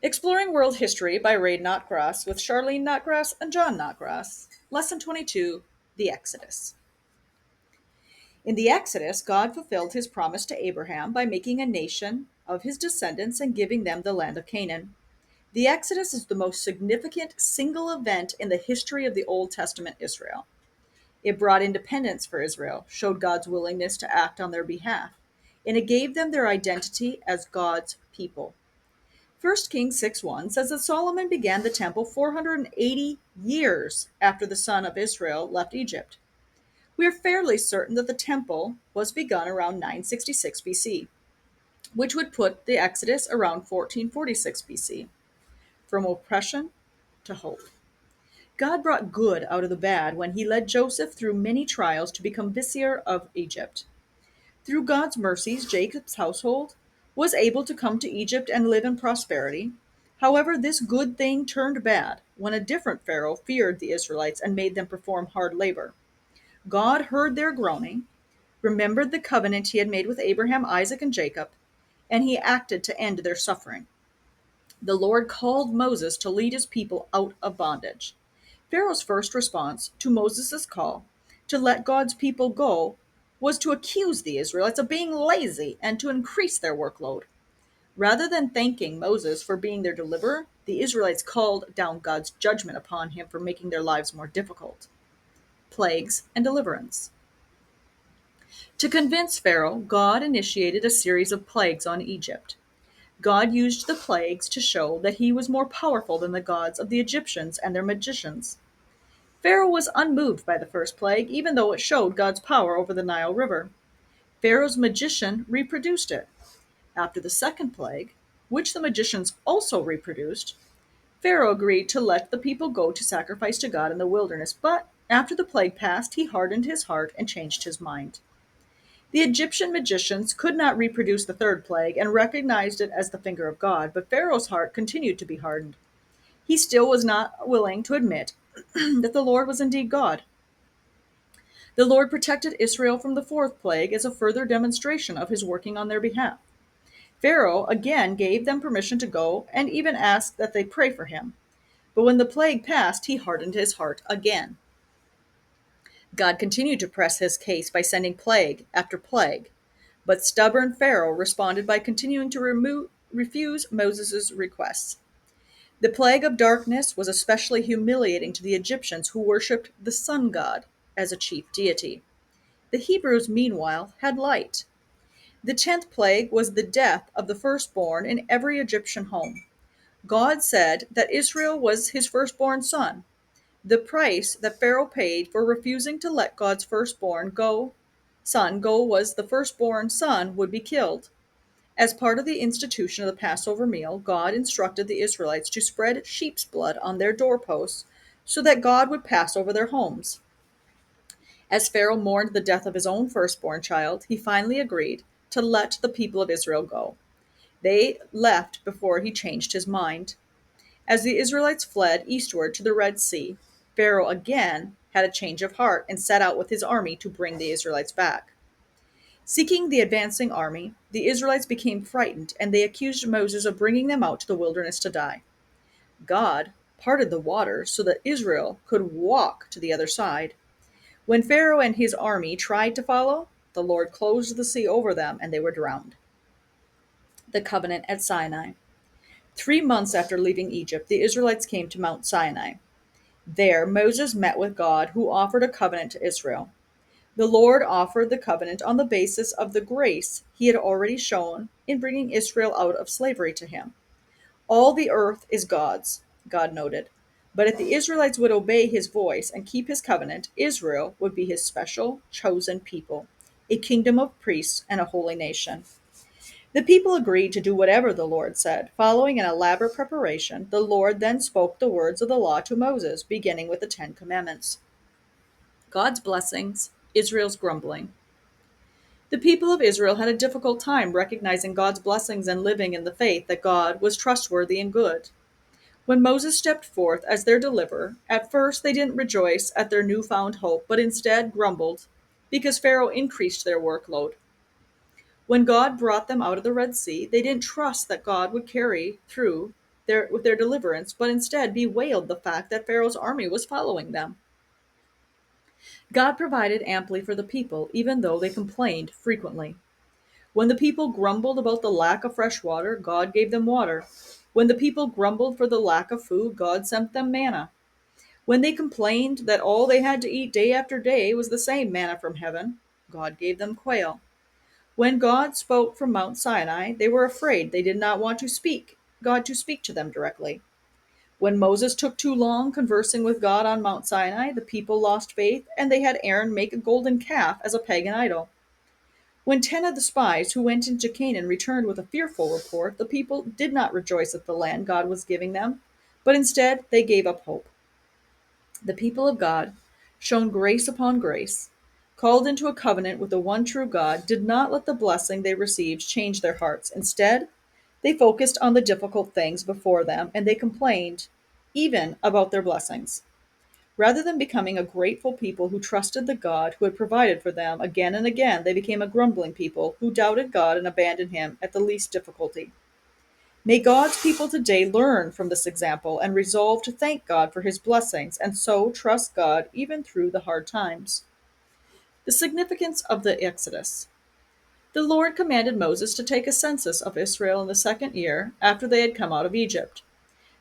Exploring World History by Ray Notgrass with Charlene Notgrass and John Notgrass. Lesson 22, The Exodus. In the Exodus, God fulfilled his promise to Abraham by making a nation of his descendants and giving them the land of Canaan. The Exodus is the most significant single event in the history of the Old Testament Israel. It brought independence for Israel, showed God's willingness to act on their behalf, and it gave them their identity as God's people. 1 Kings 6:1 says that Solomon began the temple 480 years after the son of Israel left Egypt. We are fairly certain that the temple was begun around 966 BC, which would put the Exodus around 1446 BC. From oppression to hope. God brought good out of the bad when he led Joseph through many trials to become vizier of Egypt. Through God's mercies, Jacob's household was able to come to Egypt and live in prosperity. However, this good thing turned bad when a different Pharaoh feared the Israelites and made them perform hard labor. God heard their groaning, remembered the covenant he had made with Abraham, Isaac, and Jacob, and he acted to end their suffering. The Lord called Moses to lead his people out of bondage. Pharaoh's first response to Moses' call to let God's people go was to accuse the Israelites of being lazy and to increase their workload. Rather than thanking Moses for being their deliverer, the Israelites called down God's judgment upon him for making their lives more difficult. Plagues and deliverance. To convince Pharaoh, God initiated a series of plagues on Egypt. God used the plagues to show that he was more powerful than the gods of the Egyptians and their magicians. Pharaoh was unmoved by the first plague, even though it showed God's power over the Nile River. Pharaoh's magician reproduced it. After the second plague, which the magicians also reproduced, Pharaoh agreed to let the people go to sacrifice to God in the wilderness, but after the plague passed, he hardened his heart and changed his mind. The Egyptian magicians could not reproduce the third plague and recognized it as the finger of God, but Pharaoh's heart continued to be hardened. He still was not willing to admit that the Lord was indeed God. The Lord protected Israel from the fourth plague as a further demonstration of his working on their behalf. Pharaoh again gave them permission to go and even asked that they pray for him. But when the plague passed, he hardened his heart again. God continued to press his case by sending plague after plague, but stubborn Pharaoh responded by continuing to refuse Moses' requests. The plague of darkness was especially humiliating to the Egyptians who worshipped the sun god as a chief deity. The Hebrews, meanwhile, had light. The 10th plague was the death of the firstborn in every Egyptian home. God said that Israel was his firstborn son. The price that Pharaoh paid for refusing to let God's son go was the firstborn son would be killed. As part of the institution of the Passover meal, God instructed the Israelites to spread sheep's blood on their doorposts so that God would pass over their homes. As Pharaoh mourned the death of his own firstborn child, he finally agreed to let the people of Israel go. They left before he changed his mind. As the Israelites fled eastward to the Red Sea, Pharaoh again had a change of heart and set out with his army to bring the Israelites back. Seeking the advancing army, the Israelites became frightened and they accused Moses of bringing them out to the wilderness to die. God parted the waters so that Israel could walk to the other side. When Pharaoh and his army tried to follow, the Lord closed the sea over them and they were drowned. The covenant at Sinai. 3 months after leaving Egypt, the Israelites came to Mount Sinai. There, Moses met with God, who offered a covenant to Israel. The Lord offered the covenant on the basis of the grace he had already shown in bringing Israel out of slavery to him. All the earth is God's, God noted. But if the Israelites would obey his voice and keep his covenant, Israel would be his special, chosen people, a kingdom of priests and a holy nation. The people agreed to do whatever the Lord said. Following an elaborate preparation, the Lord then spoke the words of the law to Moses, beginning with the Ten Commandments. God's blessings, Israel's grumbling. The people of Israel had a difficult time recognizing God's blessings and living in the faith that God was trustworthy and good. When Moses stepped forth as their deliverer, at first they didn't rejoice at their newfound hope, but instead grumbled because Pharaoh increased their workload. When God brought them out of the Red Sea, they didn't trust that God would carry through with their deliverance, but instead bewailed the fact that Pharaoh's army was following them. God provided amply for the people, even though they complained frequently. When the people grumbled about the lack of fresh water, God gave them water. When the people grumbled for the lack of food, God sent them manna. When they complained that all they had to eat day after day was the same manna from heaven, God gave them quail. When God spoke from Mount Sinai, they were afraid. They did not want to speak God to speak to them directly. When Moses took too long conversing with God on Mount Sinai, the people lost faith and they had Aaron make a golden calf as a pagan idol. When 10 of the spies who went into Canaan returned with a fearful report, the people did not rejoice at the land God was giving them, but instead they gave up hope. The people of God, shown grace upon grace, called into a covenant with the one true God, did not let the blessing they received change their hearts. Instead, they focused on the difficult things before them and they complained even about their blessings. Rather than becoming a grateful people who trusted the God who had provided for them again and again, they became a grumbling people who doubted God and abandoned him at the least difficulty. May God's people today learn from this example and resolve to thank God for his blessings and so trust God even through the hard times. The significance of the Exodus. The Lord commanded Moses to take a census of Israel in the second year after they had come out of Egypt.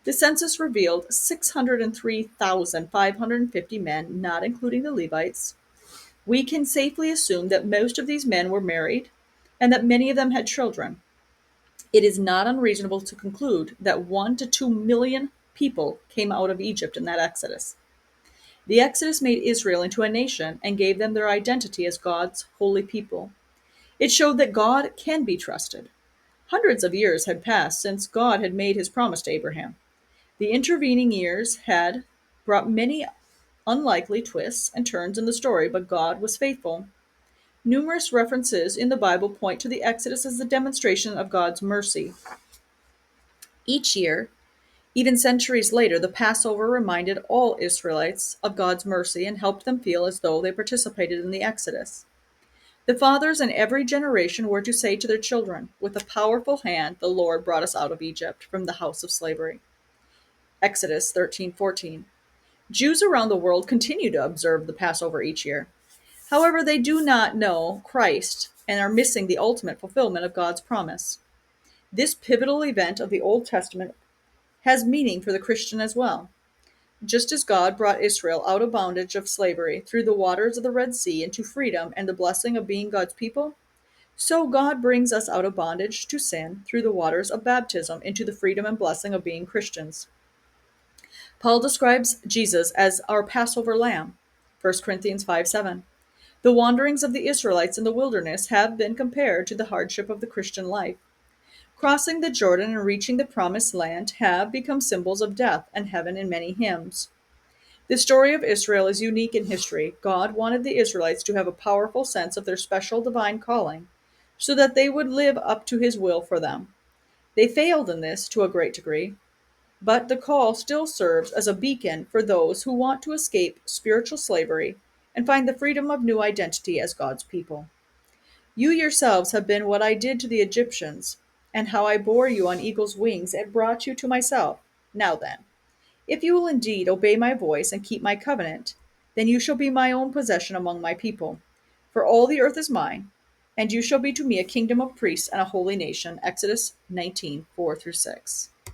The census revealed 603,550 men, not including the Levites. We can safely assume that most of these men were married and that many of them had children. It is not unreasonable to conclude that 1 to 2 million people came out of Egypt in that exodus. The exodus made Israel into a nation and gave them their identity as God's holy people. It showed that God can be trusted. Hundreds of years had passed since God had made his promise to Abraham. The intervening years had brought many unlikely twists and turns in the story, but God was faithful. Numerous references in the Bible point to the Exodus as a demonstration of God's mercy. Each year, even centuries later, the Passover reminded all Israelites of God's mercy and helped them feel as though they participated in the Exodus. The fathers in every generation were to say to their children, "With a powerful hand the Lord brought us out of Egypt, from the house of slavery." Exodus 13:14. Jews around the world continue to observe the Passover each year. However, they do not know Christ and are missing the ultimate fulfillment of God's promise. This pivotal event of the Old Testament has meaning for the Christian as well. Just as God brought Israel out of bondage of slavery through the waters of the Red Sea into freedom and the blessing of being God's people, so God brings us out of bondage to sin through the waters of baptism into the freedom and blessing of being Christians. Paul describes Jesus as our Passover lamb, 1 Corinthians 5:7. The wanderings of the Israelites in the wilderness have been compared to the hardship of the Christian life. Crossing the Jordan and reaching the promised land have become symbols of death and heaven in many hymns. The story of Israel is unique in history. God wanted the Israelites to have a powerful sense of their special divine calling so that they would live up to his will for them. They failed in this to a great degree, but the call still serves as a beacon for those who want to escape spiritual slavery and find the freedom of new identity as God's people. You yourselves have been what I did to the Egyptians, and how I bore you on eagle's wings and brought you to myself. Now then, if you will indeed obey my voice and keep my covenant, then you shall be my own possession among my people. For all the earth is mine, and you shall be to me a kingdom of priests and a holy nation. Exodus 19:4-6.